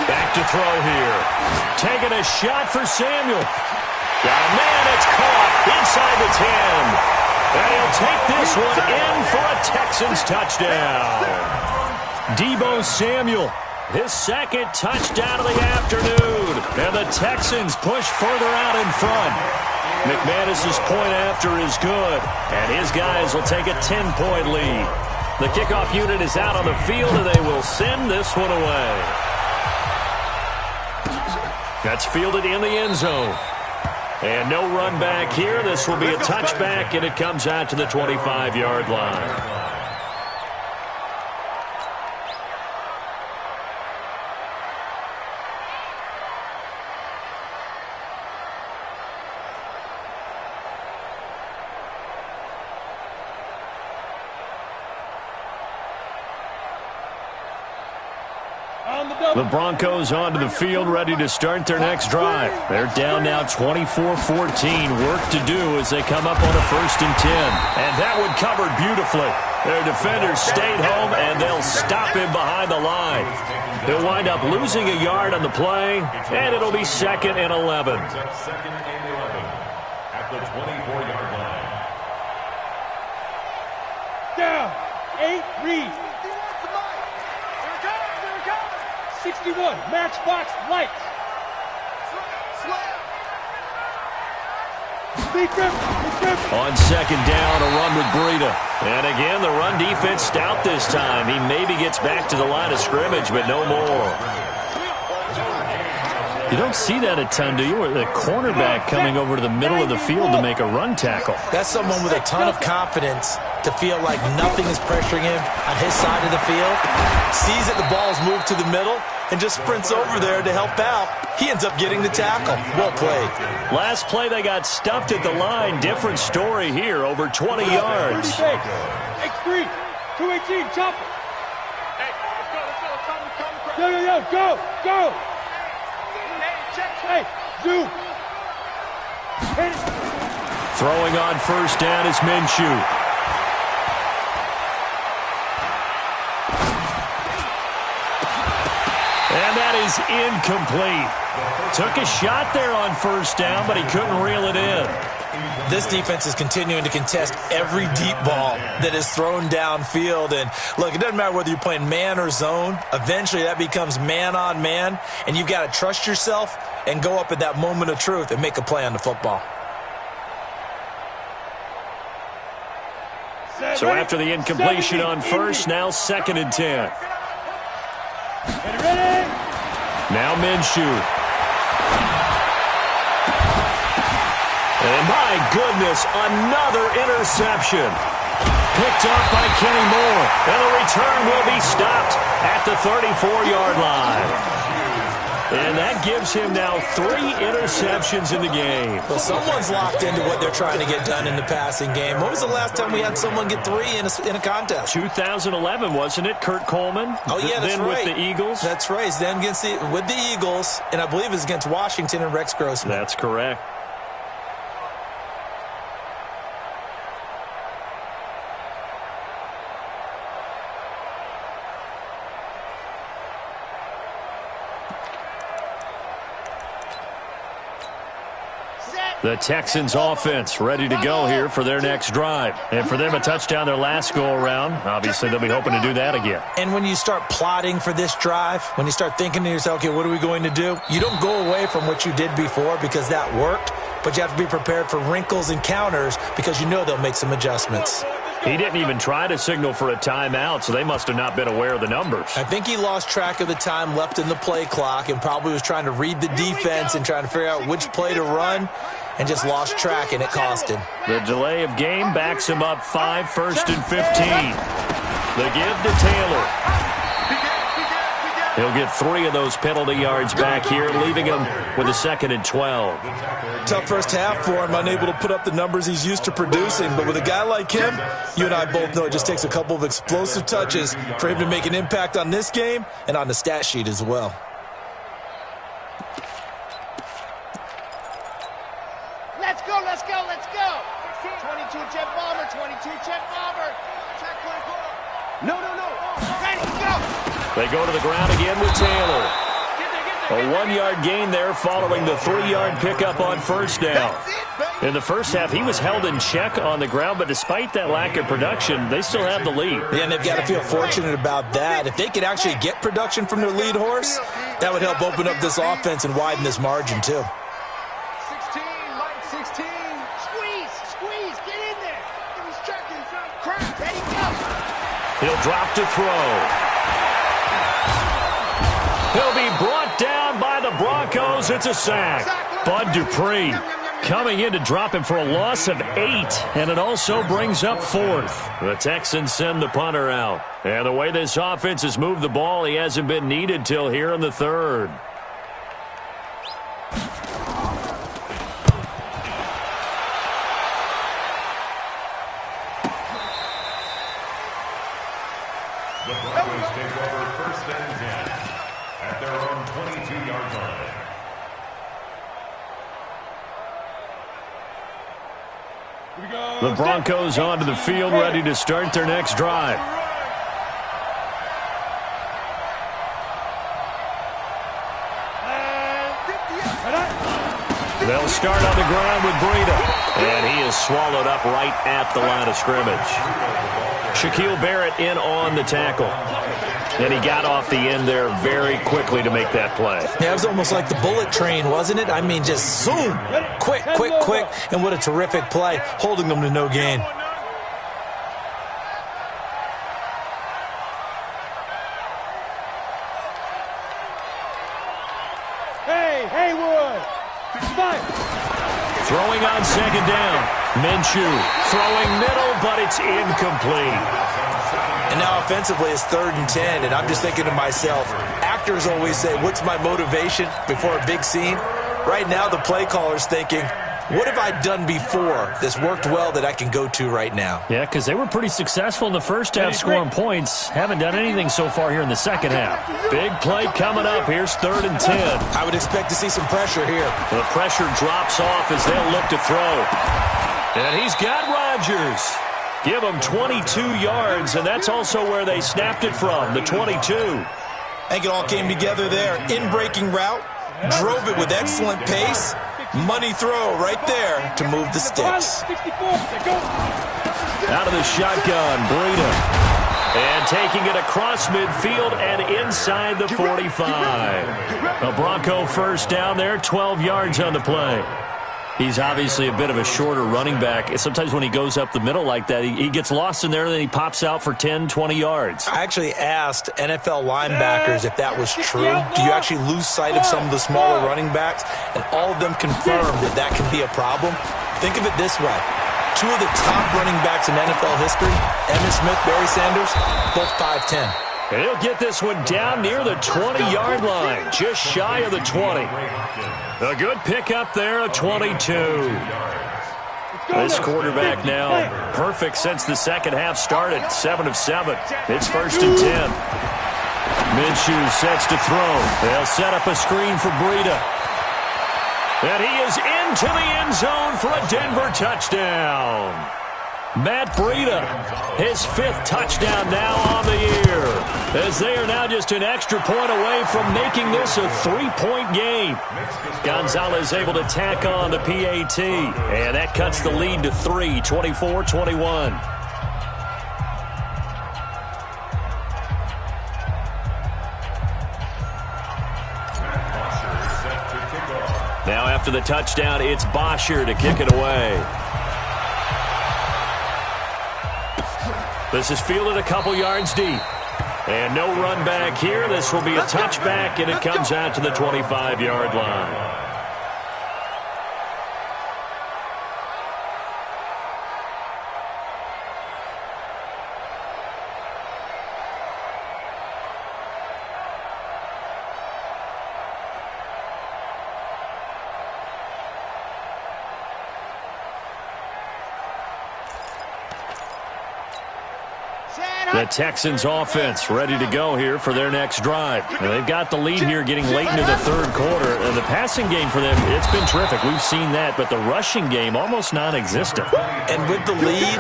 Back to throw here. Taking a shot for Samuel. Got a man, it's caught inside the 10. And he'll take this one in for a Texans touchdown. Deebo Samuel, his second touchdown of the afternoon. And the Texans push further out in front. McManus's point after is good. And his guys will take a 10-point lead. The kickoff unit is out on the field, and they will send this one away. That's fielded in the end zone. And no run back here. This will be a touchback, and it comes out to the 25-yard line. The Broncos onto the field, ready to start their next drive. They're down now 24-14. Work to do as they come up on a 1st and 10. And that one covered beautifully. Their defenders stayed home, and they'll stop him behind the line. They'll wind up losing a yard on the play, and it'll be 2nd and 11. Second and 11 at the 24-yard line. Down. 8, read. 61, Matchbox Lights. On second down, a run with Breida. And again, the run defense stout this time. He maybe gets back to the line of scrimmage, but no more. You don't see that a ton, do you? Or the cornerback coming over to the middle of the field to make a run tackle. That's someone with a ton of confidence to feel like nothing is pressuring him on his side of the field. Sees that the ball's moved to the middle and just sprints over there to help out. He ends up getting the tackle. Well played. Last play, they got stuffed at the line. Different story here, over 20 yards. X3, 218, chopper. Hey, let's go. Yo, go. Hey, zoom. Hit it. Throwing on first down is Minshew. And that is incomplete. Took a shot there on first down, but he couldn't reel it in. This defense is continuing to contest every deep ball that is thrown downfield. And look, it doesn't matter whether you're playing man or zone. Eventually that becomes man on man, and you've got to trust yourself and go up at that moment of truth and make a play on the football. So after the incompletion on first, now 2nd and 10. Ready? Now Minshew. And my goodness, another interception. Picked up by Kenny Moore. And the return will be stopped at the 34-yard line. And that gives him now 3 interceptions in the game. Well, someone's locked into what they're trying to get done in the passing game. When was the last time we had someone get 3 in a contest? 2011, wasn't it? Kurt Coleman? Oh, yeah, that's then right. With the Eagles? That's right. Then with the Eagles, and I believe it was against Washington and Rex Grossman. That's correct. The Texans offense ready to go here for their next drive. And for them, a touchdown their last go-around. Obviously, they'll be hoping to do that again. And when you start plotting for this drive, when you start thinking to yourself, okay, what are we going to do? You don't go away from what you did before because that worked, but you have to be prepared for wrinkles and counters because you know they'll make some adjustments. He didn't even try to signal for a timeout, so they must have not been aware of the numbers. I think he lost track of the time left in the play clock and probably was trying to read the defense and trying to figure out which play to run and just lost track, and it cost him. The delay of game backs him up 5, 1st and 15. The give to Taylor. He'll get 3 of those penalty yards back here, leaving him with a 2nd and 12. Tough first half for him, unable to put up the numbers he's used to producing. But with a guy like him, you and I both know it just takes a couple of explosive touches for him to make an impact on this game and on the stat sheet as well. Let's go. 22 jet bomber, 22 jet bomber. Check 24. No. Ready, go. They go to the ground again with Taylor. A 1-yard gain there following the 3-yard pickup on first down. In the first half, he was held in check on the ground, but despite that lack of production, they still have the lead. Yeah, and they've got to feel fortunate about that. If they could actually get production from their lead horse, that would help open up this offense and widen this margin too. 16, Mike, 16. Squeeze, get in there. He's checking. Crap, ready, go. He'll drop to throw. He'll be brought down by the Broncos. It's a sack. Bud Dupree coming in to drop him for a loss of 8, and it also brings up 4th. The Texans send the punter out. And the way this offense has moved the ball, he hasn't been needed till here in the 3rd. The Broncos take over 1st and 10 at their own 22-yard line. The Broncos onto the field, ready to start their next drive. They'll start on the ground with Breida, and he is swallowed up right at the line of scrimmage. Shaquille Barrett in on the tackle. And he got off the end there very quickly to make that play. Yeah, it was almost like the bullet train, wasn't it? I mean, just zoom, quick, quick, quick, and what a terrific play, holding them to no gain. Hey, Haywood! Fight! Throwing on second down. Minshew throwing middle, but it's incomplete. And now offensively it's 3rd and 10, and I'm just thinking to myself, actors always say, what's my motivation before a big scene? Right now the play caller's thinking, what have I done before that's worked well that I can go to right now? Yeah, because they were pretty successful in the first half scoring points. Haven't done anything so far here in the second half. Big play coming up. Here's 3rd and 10. I would expect to see some pressure here. The pressure drops off as they'll look to throw. And he's got Rodgers. Give him 22 yards, and that's also where they snapped it from, the 22. I think it all came together there. In-breaking route, drove it with excellent pace. Money throw right there to move the sticks. Out of the shotgun, Breida. And taking it across midfield and inside the 45. A Bronco first down there, 12 yards on the play. He's obviously a bit of a shorter running back. Sometimes when he goes up the middle like that, he gets lost in there, and then he pops out for 10, 20 yards. I actually asked NFL linebackers if that was true. Do you actually lose sight of some of the smaller running backs? And all of them confirmed that that can be a problem. Think of it this way. 2 of the top running backs in NFL history, Emmitt Smith, Barry Sanders, both 5'10". And he'll get this one down near the 20-yard line, just shy of the 20. A good pickup there, a 22. This quarterback now perfect since the second half started, 7 of 7. It's 1st and 10. Minshew sets to throw. They'll set up a screen for Breida. And he is into the end zone for a Denver touchdown. Matt Breida, his 5th touchdown now on the year, as they are now just an extra point away from making this a 3-point game. Gonzalez able to tack on the PAT, and that cuts the lead to 3, 24-21. Now after the touchdown, it's Bosher to kick it away. This is fielded a couple yards deep. And no run back here. This will be a touchback, and it comes out to the 25-yard line. The Texans offense ready to go here for their next drive. Now, they've got the lead here getting late into the 3rd quarter. And the passing game for them, it's been terrific. We've seen that. But the rushing game, almost non-existent. And with the lead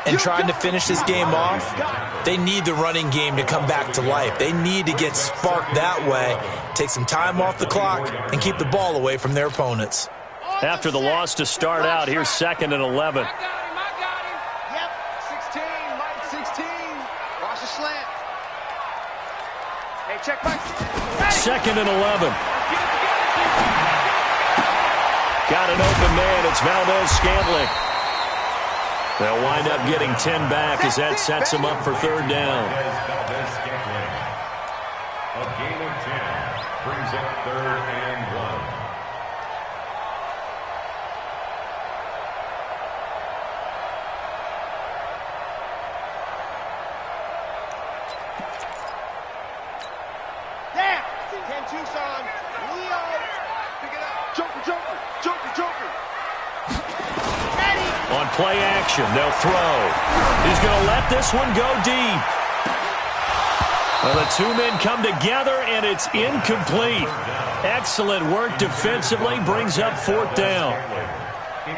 and trying to finish this game off, they need the running game to come back to life. They need to get sparked that way, take some time off the clock, and keep the ball away from their opponents. After the loss to start out, here's 2nd and 11. Check back. 2nd and 11. Got an open man. It's Valdez-Scantling. They'll wind up getting 10 back as that sets them up for 3rd down. A gain of 10 brings up 3rd and 1. On play action, they'll throw. He's going to let this one go deep. Well, the 2 men come together, and it's incomplete. Excellent work defensively, brings up 4th down.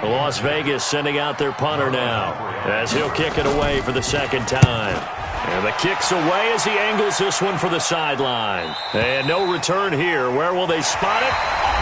Las Vegas sending out their punter now as he'll kick it away for the 2nd time. And the kick's away as he angles this one for the sideline. And no return here. Where will they spot it?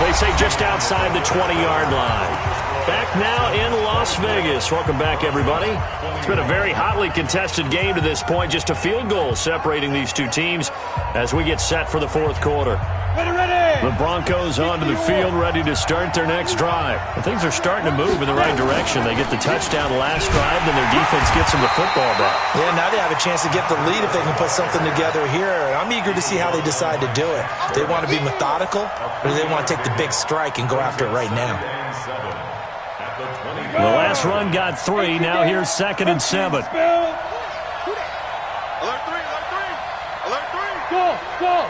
They say just outside the 20-yard line. Back now in Las Vegas. Welcome back, everybody. It's been a very hotly contested game to this point. Just a field goal separating these two teams as we get set for the fourth quarter. Ready. The Broncos onto the field, ready to start their next drive. And things are starting to move in the right direction. They get the touchdown last drive, then their defense gets them the football back. Yeah, now they have a chance to get the lead if they can put something together here. And I'm eager to see how they decide to do it. They want to be methodical, or do they want to take the big strike and go after it right now? The last run got 3. Now here's 2nd and 7. Alert 3, alert 3, alert 3. Go.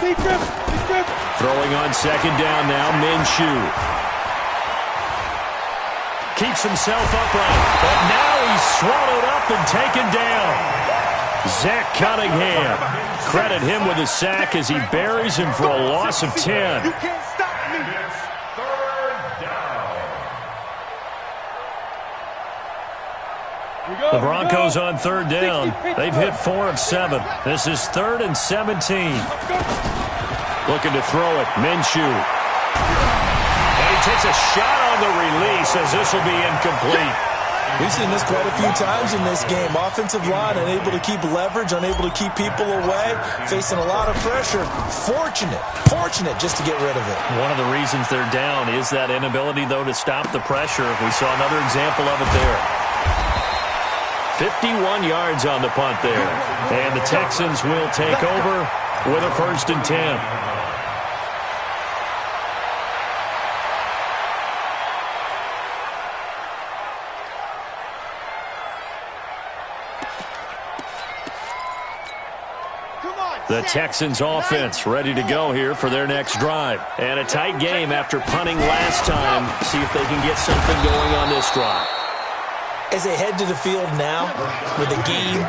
Defense. Throwing on 2nd down now, Minshew. Keeps himself upright, but now he's swallowed up and taken down. Zach Cunningham. Credit him with a sack as he buries him for a loss of 10. You can't stop me. The Broncos on 3rd down. They've hit 4 of 7. This is 3rd and 17. Looking to throw it. Minshew. And he takes a shot on the release as this will be incomplete. We've seen this quite a few times in this game. Offensive line unable to keep leverage, unable to keep people away, facing a lot of pressure. Fortunate just to get rid of it. One of the reasons they're down is that inability, though, to stop the pressure. We saw another example of it there. 51 yards on the punt there. And the Texans will take over with a 1st and 10. The Texans offense ready to go here for their next drive. And a tight game after punting last time. See if they can get something going on this drive. As they head to the field now, with the game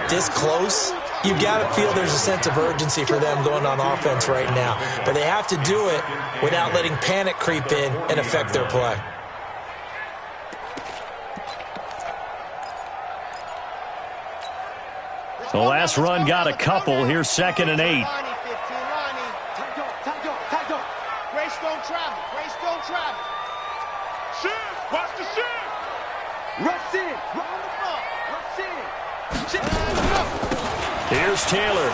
this close, you've got to feel there's a sense of urgency for them going on offense right now. But they have to do it without letting panic creep in and affect their play. The last run got a couple. Here's 2nd and 8. Grace don't travel. Shift. Watch the shift. Rush in. Run the ball. Rush in. Shift. Here's Taylor.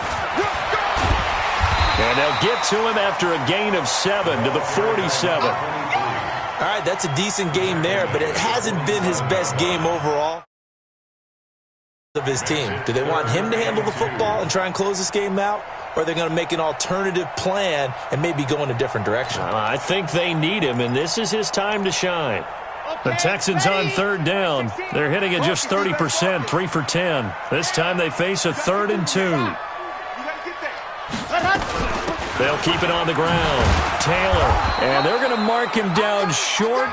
And they'll get to him after a gain of 7 to the 47. All right, that's a decent game there, but it hasn't been his best game overall of his team. Do they want him to handle the football and try and close this game out, or are they going to make an alternative plan and maybe go in a different direction? I think they need him, and this is his time to shine. The Texans on 3rd down. They're hitting at just 30%, 3 for 10. This time they face a 3rd and 2. They'll keep it on the ground. Taylor, and they're going to mark him down short,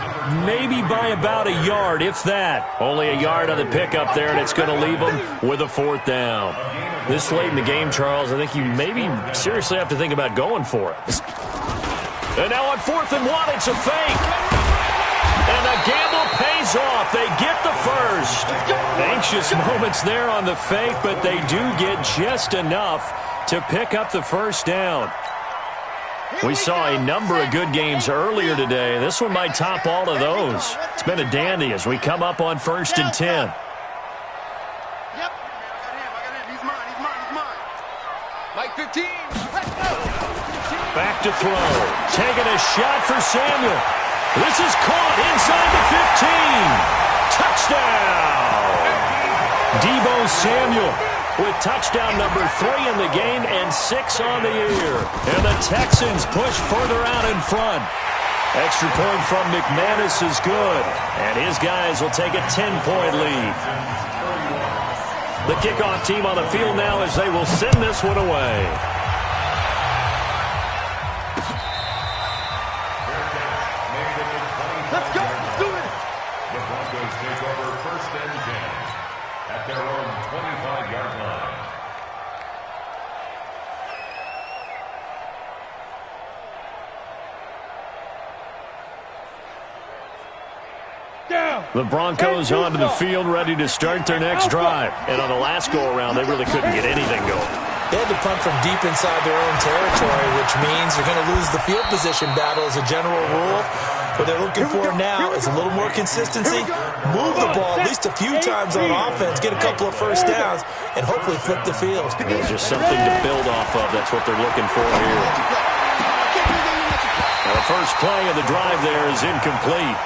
maybe by about a yard, if that. Only a yard on the pickup there, and it's going to leave them with a 4th down. This late in the game, Charles, I think you maybe seriously have to think about going for it. And now on 4th and 1, it's a fake. And the gamble pays off. They get the first. Anxious moments there on the fake, but they do get just enough to pick up the first down. We saw a number of good games earlier today. This one might top all of those. It's been a dandy as we come up on 1st and 10. Yep. I got him. He's mine. Mike 15. Back to throw. Taking a shot for Samuel. This is caught inside the 15. Touchdown. Deebo Samuel with touchdown number 3 in the game and 6 on the year. And the Texans push further out in front. Extra point from McManus is good. And his guys will take a 10-point lead. The kickoff team on the field now as they will send this one away. Let's go. Let's do it. The Broncos take over 1st and 10 at their own 25-yard line. Down. The Broncos onto the field ready to start their next drive. And on the last go-around, they really couldn't get anything going. They had to punt from deep inside their own territory, which means you're going to lose the field position battle as a general rule. What they're looking for now is a little more consistency, move the ball at least a few times on offense, get a couple of first downs, and hopefully flip the field. Just something to build off of. That's what they're looking for here. Now, the first play of the drive there is incomplete.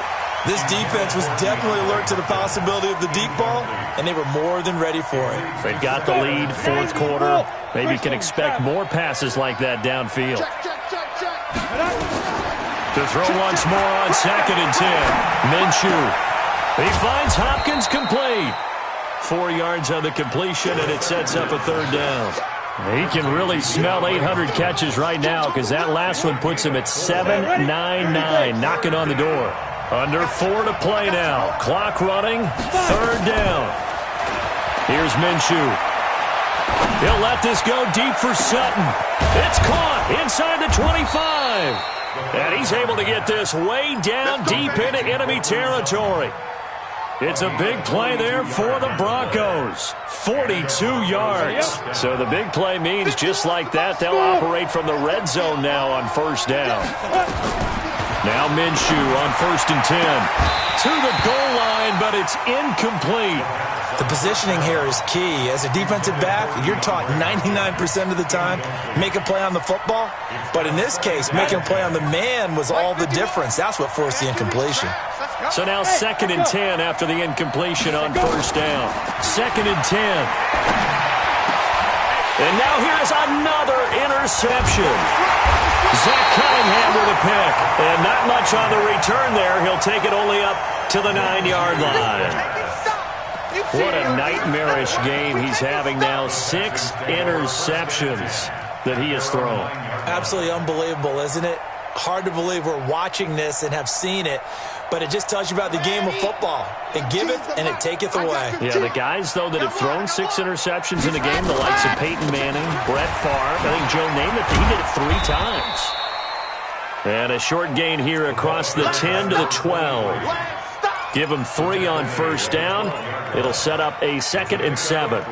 This defense was definitely alert to the possibility of the deep ball, and they were more than ready for it. They've got the lead, fourth quarter. Maybe can expect more passes like that downfield. To throw once more on 2nd and 10. Minshew. He finds Hopkins complete. 4 yards on the completion, and it sets up a 3rd down. He can really smell 800 catches right now because that last one puts him at 799, knocking on the door. Under 4 to play now. Clock running, 3rd down. Here's Minshew. He'll let this go deep for Sutton. It's caught inside the 25. And he's able to get this way down deep into enemy territory. It's a big play there for the Broncos. 42 yards. So the big play means just like that, they'll operate from the red zone now on 1st down. Now Minshew on 1st and 10. To the goal line, but it's incomplete. The positioning here is key. As a defensive back, you're taught 99% of the time, make a play on the football. But in this case, making a play on the man was all the difference. That's what forced the incompletion. So now 2nd and 10 after the incompletion on 1st down. 2nd and 10. And now here's another interception. Zach Cunningham with a pick. And not much on the return there. He'll take it only up to the 9-yard line. What a nightmarish game he's having now. 6 interceptions that he has thrown. Absolutely unbelievable, isn't it? Hard to believe we're watching this and have seen it, but it just tells you about the game of football. It giveth and it taketh away. Yeah, the guys, though, that have thrown 6 interceptions in a game, the likes of Peyton Manning, Brett Favre, I think Joe Namath, he did it 3 times. And a short gain here across the 10 to the 12. Give them 3 on 1st down. It'll set up a 2nd and 7.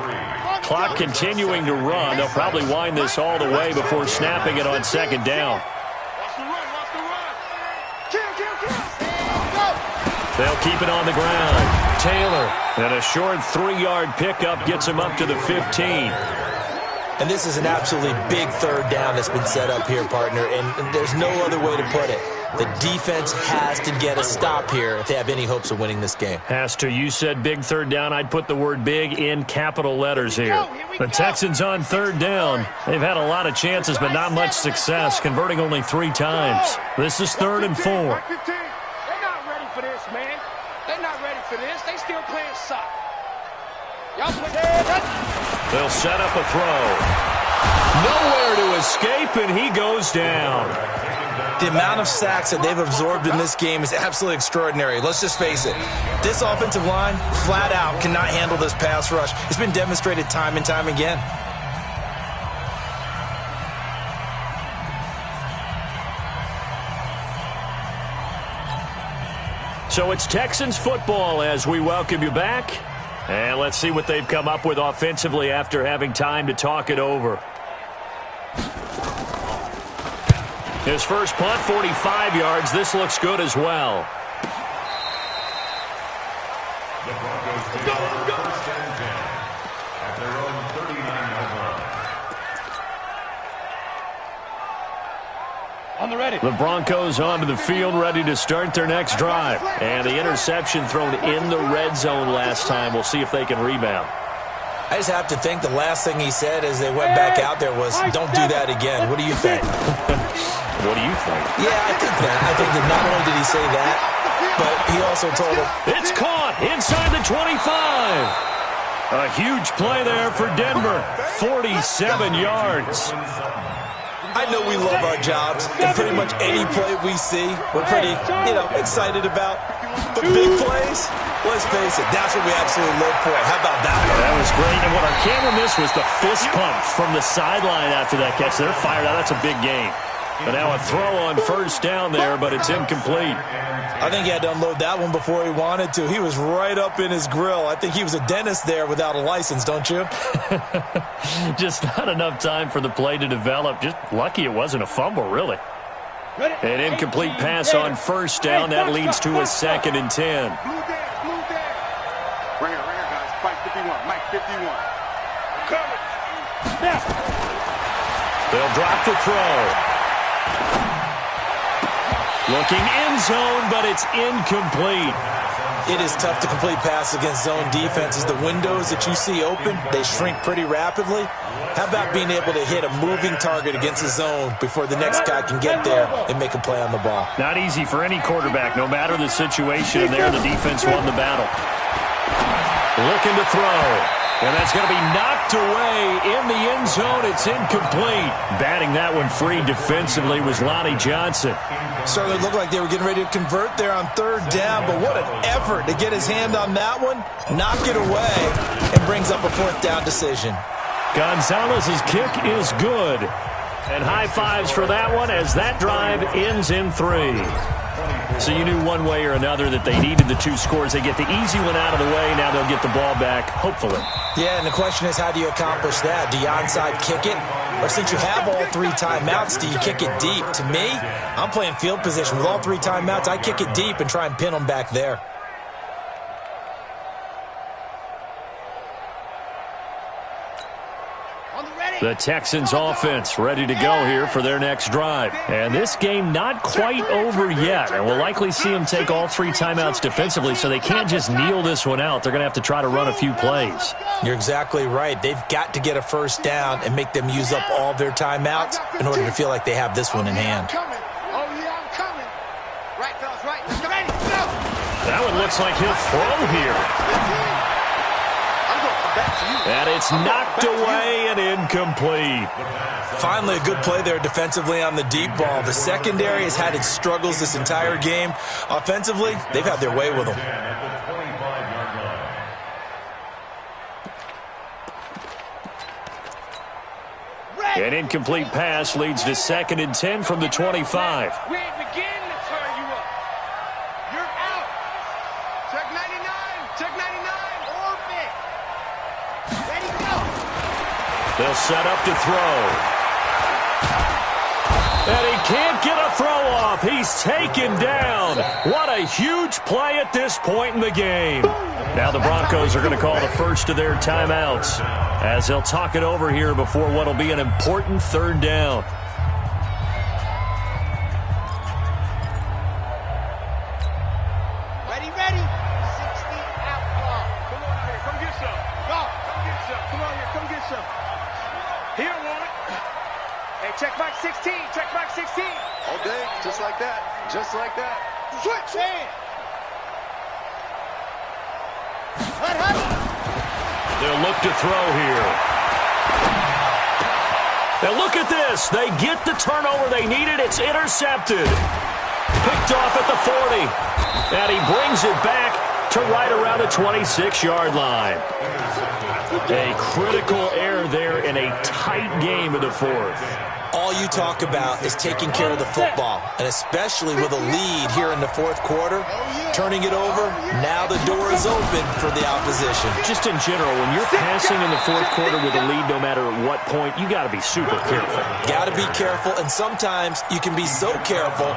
Clock continuing to run. They'll probably wind this all the way before snapping it on 2nd down. They'll keep it on the ground. Taylor, and a short 3-yard pickup gets him up to the 15. And this is an absolutely big 3rd down that's been set up here, partner, and there's no other way to put it. The defense has to get a stop here if they have any hopes of winning this game. Has to. You said big 3rd down. I'd put the word big in capital letters here. The Texans on 3rd down. They've had a lot of chances, but not much success, converting only 3 times. This is 3rd and 4. They're not ready for this, man. They're not ready for this. They still playing soccer. Y'all play. They'll set up a throw. Nowhere to escape, and he goes down. The amount of sacks that they've absorbed in this game is absolutely extraordinary. Let's just face it. This offensive line, flat out, cannot handle this pass rush. It's been demonstrated time and time again. So it's Texans football as we welcome you back. And let's see what they've come up with offensively after having time to talk it over. His first punt, 45 yards. This looks good as well. The Broncos take over 1st and 10 at their own 39-yard line. On the ready. The Broncos onto the field, ready to start their next drive. And the interception thrown in the red zone last time. We'll see if they can rebound. I just have to think the last thing he said as they went back out there was, don't do that again. What do you think? What do you think? Yeah, I think that. I think that not only did he say that, but he also told him. It's caught inside the 25. A huge play there for Denver. 47 yards. I know we love our jobs, and pretty much any play we see, we're pretty, excited about. But big plays, let's face it, that's what we absolutely live for. How about that? That was great. And what our camera missed was the fist pump from the sideline after that catch. They're fired out. That's a big game. But now a throw on 1st down there, but it's incomplete. I think he had to unload that one before he wanted to. He was right up in his grill. I think he was a dentist there without a license, don't you? Just not enough time for the play to develop. Just lucky it wasn't a fumble, really. An incomplete pass on first down. That leads to a 2nd and 10. Right here, guys. Mike 51. Mike 51. Coming. They'll drop the throw. Looking end zone, but it's incomplete. It is tough to complete pass against zone defenses. The windows that you see open, they shrink pretty rapidly. How about being able to hit a moving target against a zone before the next guy can get there and make a play on the ball? Not easy for any quarterback, no matter the situation. And there, the defense won the battle. Looking to throw. And that's going to be knocked away in the end zone. It's incomplete. Batting that one free defensively was Lonnie Johnson. Certainly looked like they were getting ready to convert there on 3rd down, but what an effort to get his hand on that one, knock it away, and brings up a 4th down decision. Gonzalez's kick is good. And high fives for that one as that drive ends in 3. So you knew one way or another that they needed the 2 scores. They get the easy one out of the way. Now they'll get the ball back, hopefully. Yeah, and the question is, how do you accomplish that? Do you onside kick it? Or since you have all 3 timeouts, do you kick it deep? To me, I'm playing field position. With all 3 timeouts, I kick it deep and try and pin them back there. The Texans offense ready to go here for their next drive. And this game not quite over yet. And we'll likely see them take all 3 timeouts defensively, so they can't just kneel this one out. They're going to have to try to run a few plays. You're exactly right. They've got to get a 1st down and make them use up all their timeouts in order to feel like they have this one in hand. That one looks like he'll throw here. And it's knocked away and incomplete. Finally, a good play there defensively on the deep ball. The secondary has had its struggles this entire game. Offensively, they've had their way with them. An incomplete pass leads to 2nd and 10 from the 25. We ain't beginning to turn you up. You're out. Check 99. Check 99. Orbit. Ready, go. They'll set up to throw. And he can't get a throw off. He's taken down. What a huge play at this point in the game. Now the Broncos are going to call the first of their timeouts as they'll talk it over here before what will be an important 3rd down. Ready, ready. 60 outlaw. Come on out here. Come get some. Go. Come get some. Come on here. Come get some. Here, one. Hey, check back 16. Check back 16. All day, just like that. Just like that. Switch. Man. They'll look to throw here. Now look at this. They get the turnover they needed. It's intercepted. Picked off at the 40. And he brings it back to right around the 26-yard line. A critical error there in a tight game in the 4th. All you talk about is taking care of the football, and especially with a lead here in the 4th quarter, turning it over, now the door is open for the opposition. Just in general, when you're passing in the 4th quarter with a lead, no matter at what point, you got to be super careful. Got to be careful, and sometimes you can be so careful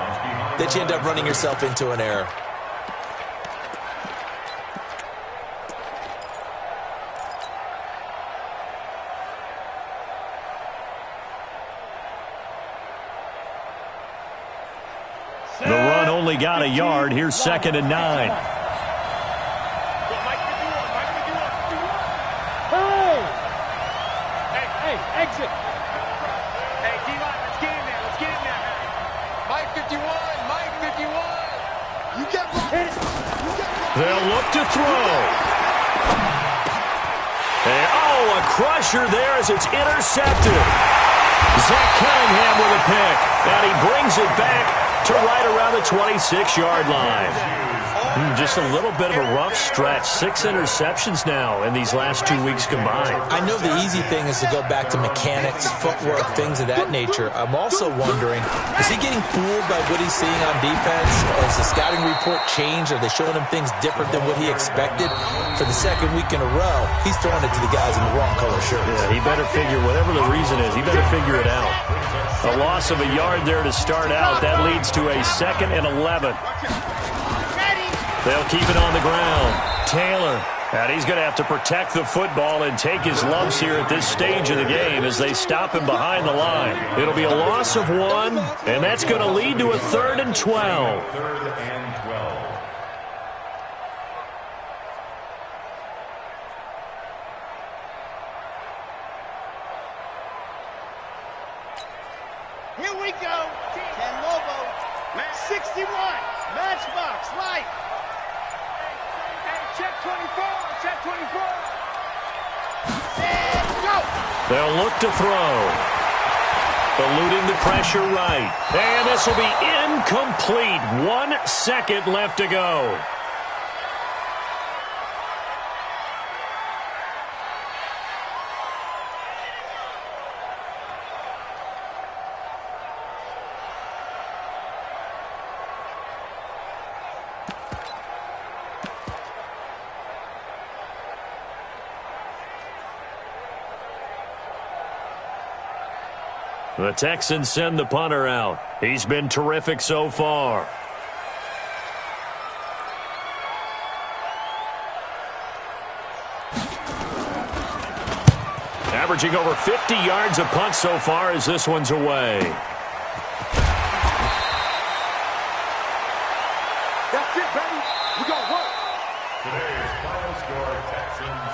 that you end up running yourself into an error. The run only got a yard. Here's 2nd and 9. Hey! Hey, exit! Hey, D-line, let's get in there. Let's get in there. Mike 51. Mike 51. You get it. They'll look to throw. And, a crusher there as it's intercepted. Zach Cunningham with a pick. And he brings it back to right around the 26-yard line. Just a little bit of a rough stretch. 6 interceptions now in these last 2 weeks combined. I know the easy thing is to go back to mechanics, footwork, things of that nature. I'm also wondering, is he getting fooled by what he's seeing on defense? Has the scouting report changed? Are they showing him things different than what he expected? For the second week in a row, he's throwing it to the guys in the wrong color shirts. Yeah, he better figure, whatever the reason is, he better figure it out. A loss of a yard there to start out. That leads to a 2nd and 11. They'll keep it on the ground. Taylor. And he's going to have to protect the football and take his lumps here at this stage of the game as they stop him behind the line. It'll be a loss of 1, and that's going to lead to a 3rd and 12. 3rd and 12. Here we go. Ken Lobo. 61. Matchbox. Light. Hey, check 24. Check 24. And go. They'll look to throw. Eluding the pressure right. And this will be incomplete. 1 second left to go. The Texans send the punter out. He's been terrific so far. Averaging over 50 yards a punt so far as this one's away. That's it, baby. We got work. Today's final score, Texans